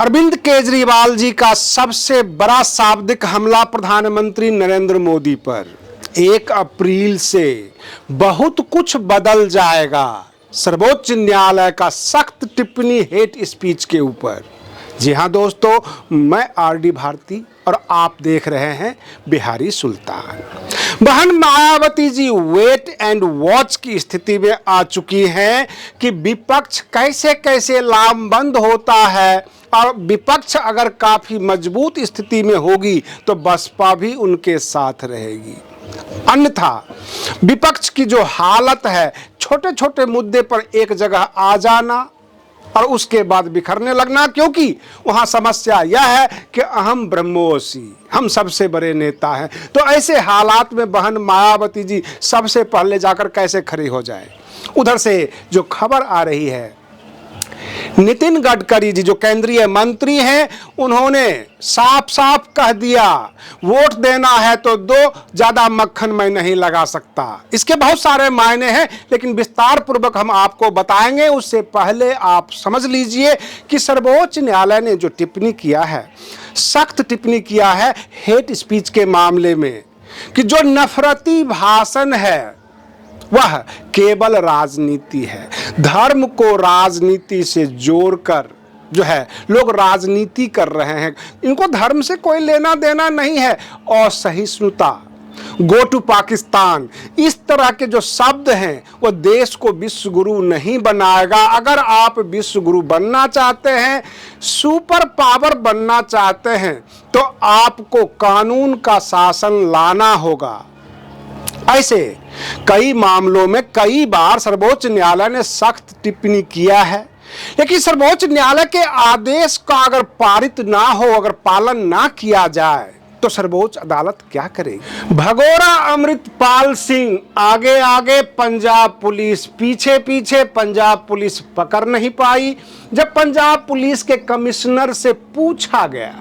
अरविंद केजरीवाल जी का सबसे बड़ा शाब्दिक हमला प्रधानमंत्री नरेंद्र मोदी पर। 1 अप्रैल से बहुत कुछ बदल जाएगा। सर्वोच्च न्यायालय का सख्त टिप्पणी हेट स्पीच के ऊपर। जी हाँ दोस्तों, मैं आरडी भारती और आप देख रहे हैं बिहारी सुल्तान। बहन Mayawati ji wait and watch की स्थिति में आ चुकी हैं कि विपक्ष कैसे कैसे लामबंद होता है, और विपक्ष अगर काफी मजबूत स्थिति में होगी तो बसपा भी उनके साथ रहेगी। अन्यथा विपक्ष की जो हालत है, छोटे छोटे मुद्दे पर एक जगह आ जाना और उसके बाद बिखरने लगना, क्योंकि वहां समस्या यह है कि अहम ब्रह्मोसी, हम सबसे बड़े नेता हैं। तो ऐसे हालात में बहन मायावती जी सबसे पहले जाकर कैसे खड़ी हो जाए। उधर से जो खबर आ रही है, नितिन गडकरी जी जो केंद्रीय मंत्री हैं, उन्होंने साफ साफ कह दिया वोट देना है तो दो, ज्यादा मक्खन मैं नहीं लगा सकता। इसके बहुत सारे मायने हैं, लेकिन विस्तार पूर्वक हम आपको बताएंगे। उससे पहले आप समझ लीजिए कि सर्वोच्च न्यायालय ने जो टिप्पणी किया है, सख्त टिप्पणी किया है हेट स्पीच के मामले में, कि जो नफरती भाषण है वह केवल राजनीति है। धर्म को राजनीति से जोड़कर जो है लोग राजनीति कर रहे हैं, इनको धर्म से कोई लेना देना नहीं है। असहिष्णुता, गो टू पाकिस्तान, इस तरह के जो शब्द हैं वो देश को विश्व गुरु नहीं बनाएगा। अगर आप विश्व गुरु बनना चाहते हैं, सुपर पावर बनना चाहते हैं, तो आपको कानून का शासन लाना होगा। ऐसे कई मामलों में कई बार सर्वोच्च न्यायालय ने सख्त टिप्पणी किया है, लेकिन सर्वोच्च न्यायालय के आदेश का अगर पारित ना हो, अगर पालन ना किया जाए, तो सर्वोच्च अदालत क्या करेगी। भगोड़ा अमृतपाल सिंह आगे आगे, पंजाब पुलिस पीछे पीछे। पंजाब पुलिस पकड़ नहीं पाई। जब पंजाब पुलिस के कमिश्नर से पूछा गया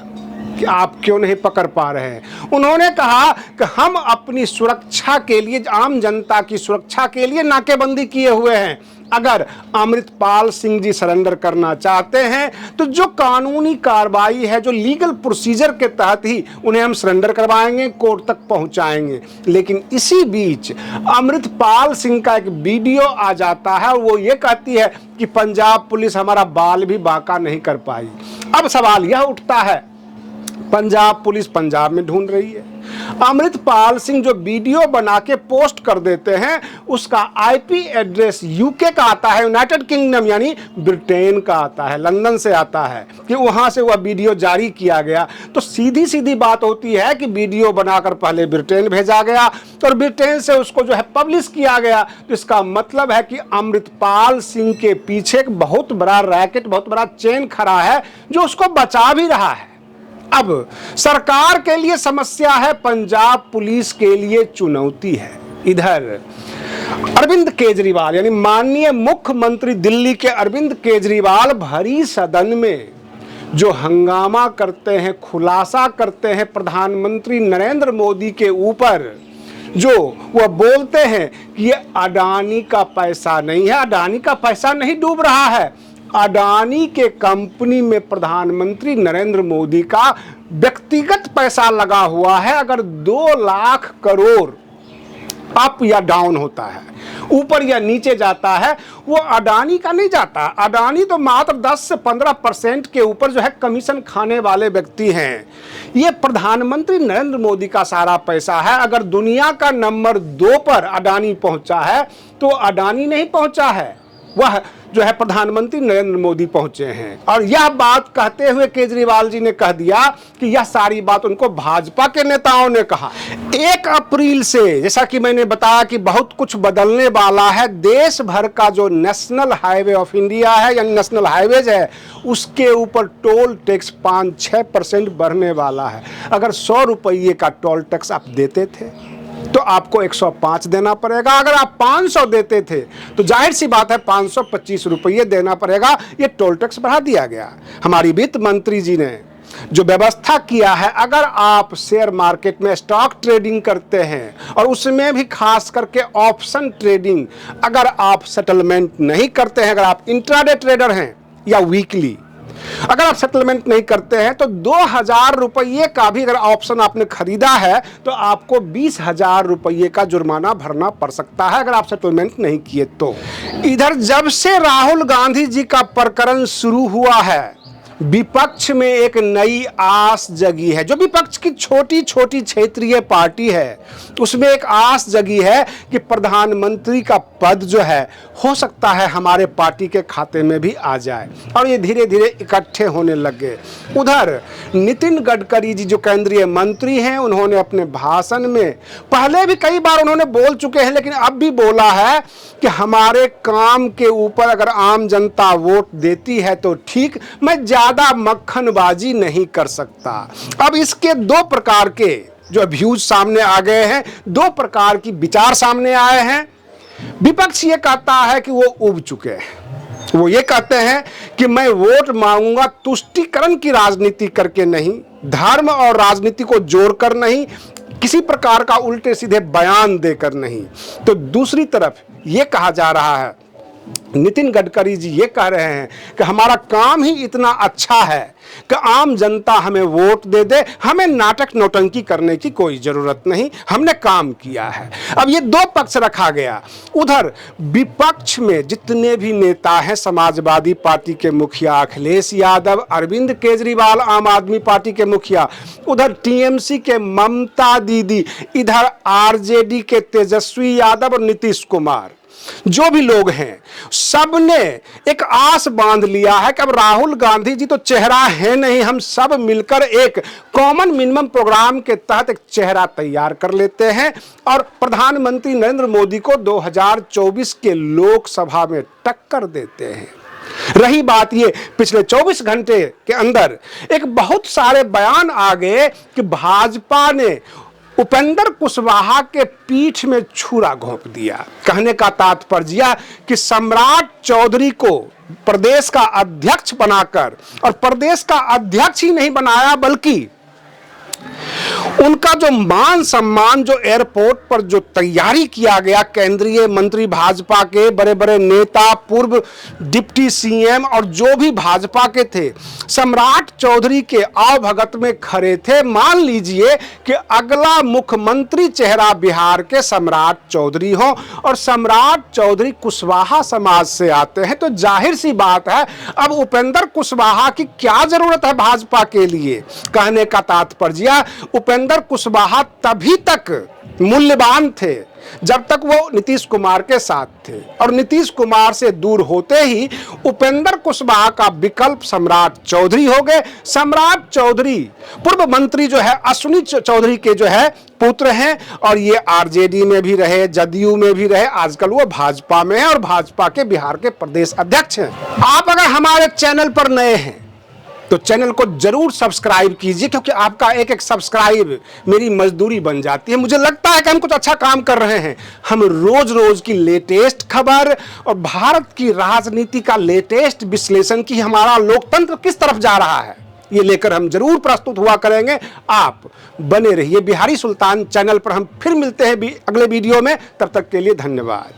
कि आप क्यों नहीं पकड़ पा रहे हैं, उन्होंने कहा कि हम अपनी सुरक्षा के लिए, आम जनता की सुरक्षा के लिए नाकेबंदी किए हुए हैं। अगर अमृतपाल सिंह जी सरेंडर करना चाहते हैं तो जो कानूनी कार्रवाई है, जो लीगल प्रोसीजर के तहत ही उन्हें हम सरेंडर करवाएंगे, कोर्ट तक पहुंचाएंगे। लेकिन इसी बीच अमृतपाल सिंह का एक वीडियो आ जाता है, वो ये कहती है कि पंजाब पुलिस हमारा बाल भी बांका नहीं कर पाई। अब सवाल यह उठता है, पंजाब पुलिस पंजाब में ढूंढ रही है, अमृतपाल सिंह जो वीडियो बना के पोस्ट कर देते हैं, उसका आईपी एड्रेस यूके का आता है, यूनाइटेड किंगडम यानी ब्रिटेन का आता है, लंदन से आता है, कि वहां से वह वीडियो जारी किया गया। तो सीधी सीधी बात होती है कि वीडियो बनाकर पहले ब्रिटेन भेजा गया और ब्रिटेन से उसको जो है पब्लिश किया गया। तो इसका मतलब है कि अमृतपाल सिंह के पीछे एक बहुत बड़ा रैकेट, बहुत बड़ा चेन खड़ा है, जो उसको बचा भी रहा है। अब सरकार के लिए समस्या है, पंजाब पुलिस के लिए चुनौती है। इधर अरविंद केजरीवाल यानी माननीय मुख्यमंत्री दिल्ली के अरविंद केजरीवाल भरी सदन में जो हंगामा करते हैं, खुलासा करते हैं प्रधानमंत्री नरेंद्र मोदी के ऊपर, जो वह बोलते हैं कि ये अडानी का पैसा नहीं है, अडानी का पैसा नहीं डूब रहा है, अडानी के कंपनी में प्रधानमंत्री नरेंद्र मोदी का व्यक्तिगत पैसा लगा हुआ है। अगर 2 लाख करोड़ अप या डाउन होता है, ऊपर या नीचे जाता है, वो अडानी का नहीं जाता। अडानी तो मात्र 10 से 15% के ऊपर जो है कमीशन खाने वाले व्यक्ति हैं। ये प्रधानमंत्री नरेंद्र मोदी का सारा पैसा है। अगर दुनिया का नंबर 2 पर अडानी पहुंचा है, तो अडानी नहीं पहुंचा है, वह जो है प्रधानमंत्री नरेंद्र मोदी पहुंचे हैं। और यह बात कहते हुए केजरीवाल जी ने कह दिया कि यह सारी बात उनको भाजपा के नेताओं ने कहा। 1 अप्रैल से, जैसा कि मैंने बताया, कि बहुत कुछ बदलने वाला है। देश भर का जो नेशनल हाईवे ऑफ इंडिया है, यानी नेशनल हाईवेज है, उसके ऊपर टोल टैक्स 5-6% बढ़ने वाला है। अगर 100 रुपये का टोल टैक्स आप देते थे तो आपको 105 देना पड़ेगा। अगर आप 500 देते थे तो जाहिर सी बात है 525 रुपये देना पड़ेगा। ये टोल टैक्स बढ़ा दिया गया। हमारी वित्त मंत्री जी ने जो व्यवस्था किया है, अगर आप शेयर मार्केट में स्टॉक ट्रेडिंग करते हैं, और उसमें भी खास करके ऑप्शन ट्रेडिंग, अगर आप सेटलमेंट नहीं करते हैं, अगर आप इंट्राडे ट्रेडर हैं या वीकली, अगर आप सेटलमेंट नहीं करते हैं तो 2,000 रुपये का भी अगर ऑप्शन आपने खरीदा है तो आपको 20,000 रुपये का जुर्माना भरना पड़ सकता है अगर आप सेटलमेंट नहीं किए तो। इधर जब से राहुल गांधी जी का प्रकरण शुरू हुआ है, विपक्ष में एक नई आस जगी है। जो विपक्ष की छोटी छोटी क्षेत्रीय पार्टी है उसमें एक आस जगी है कि प्रधानमंत्री का पद जो है हो सकता है हमारे पार्टी के खाते में भी आ जाए, और ये धीरे धीरे इकट्ठे होने लगे। उधर नितिन गडकरी जी जो केंद्रीय मंत्री हैं, उन्होंने अपने भाषण में पहले भी कई बार उन्होंने बोल चुके हैं, लेकिन अब भी बोला है कि हमारे काम के ऊपर अगर आम जनता वोट देती है तो ठीक, मैं ज्यादा मक्खनबाजी नहीं कर सकता। अब इसके दो प्रकार के जो व्यूज सामने आ गए हैं, दो प्रकार की विचार सामने आए हैं। विपक्ष ये कहता है कि वो उब चुके हैं, वो ये कहते हैं कि मैं वोट मांगूंगा तुष्टीकरण की राजनीति करके नहीं, धर्म और राजनीति को जोड़कर नहीं, किसी प्रकार का उल्टे सीधे बयान देकर नहीं। तो दूसरी तरफ ये कहा जा रहा है, नितिन गडकरी जी ये कह रहे हैं कि हमारा काम ही इतना अच्छा है कि आम जनता हमें वोट दे दे, हमें नाटक नौटंकी करने की कोई जरूरत नहीं, हमने काम किया है। अब ये दो पक्ष रखा गया। उधर विपक्ष में जितने भी नेता हैं, समाजवादी पार्टी के मुखिया अखिलेश यादव, अरविंद केजरीवाल आम आदमी पार्टी के मुखिया, उधर टीएमसी के ममता दीदी, इधर आरजेडी के तेजस्वी यादव और नीतीश कुमार, जो भी लोग हैं सबने एक आस बांध लिया है कि अब राहुल गांधी जी तो चेहरा है नहीं, हम सब मिलकर एक कॉमन मिनिमम प्रोग्राम के तहत एक चेहरा तैयार कर लेते हैं और प्रधानमंत्री नरेंद्र मोदी को 2024 के लोकसभा में टक्कर देते हैं। रही बात ये, पिछले 24 घंटे के अंदर एक बहुत सारे बयान आ गए कि भाजपा ने उपेंद्र कुशवाहा के पीठ में छुरा घोंप दिया। कहने का तात्पर्य कि सम्राट चौधरी को प्रदेश का अध्यक्ष बनाकर, और प्रदेश का अध्यक्ष ही नहीं बनाया बल्कि उनका जो मान सम्मान, जो एयरपोर्ट पर जो तैयारी किया गया, केंद्रीय मंत्री भाजपा के बड़े बड़े नेता, पूर्व डिप्टी सीएम और जो भी भाजपा के थे, सम्राट चौधरी के आवभगत में खड़े थे। मान लीजिए कि अगला मुख्यमंत्री चेहरा बिहार के सम्राट चौधरी हो और सम्राट चौधरी कुशवाहा समाज से आते हैं, तो जाहिर सी बात है अब उपेंद्र कुशवाहा की क्या जरूरत है भाजपा के लिए। कहने का तात्पर्य उपेंद्र कुशवाहा तभी तक मूल्यवान थे जब तक वो नीतीश कुमार के साथ थे, और नीतीश कुमार से दूर होते ही उपेंद्र कुशवाहा का विकल्प सम्राट चौधरी हो गए। सम्राट चौधरी पूर्व मंत्री जो है अश्विनी चौधरी के जो है पुत्र हैं, और ये आरजेडी में भी रहे, जदयू में भी रहे, आजकल वो भाजपा में है और भाजपा के बिहार के प्रदेश अध्यक्ष हैं। आप अगर हमारे चैनल पर नए हैं तो चैनल को जरूर सब्सक्राइब कीजिए, क्योंकि आपका एक एक सब्सक्राइब मेरी मजदूरी बन जाती है। मुझे लगता है कि हम कुछ अच्छा काम कर रहे हैं। हम रोज रोज की लेटेस्ट खबर और भारत की राजनीति का लेटेस्ट विश्लेषण की हमारा लोकतंत्र किस तरफ जा रहा है, ये लेकर हम जरूर प्रस्तुत हुआ करेंगे। आप बने रहिए बिहारी सुल्तान चैनल पर। हम फिर मिलते हैं अगले वीडियो में, तब तक के लिए धन्यवाद।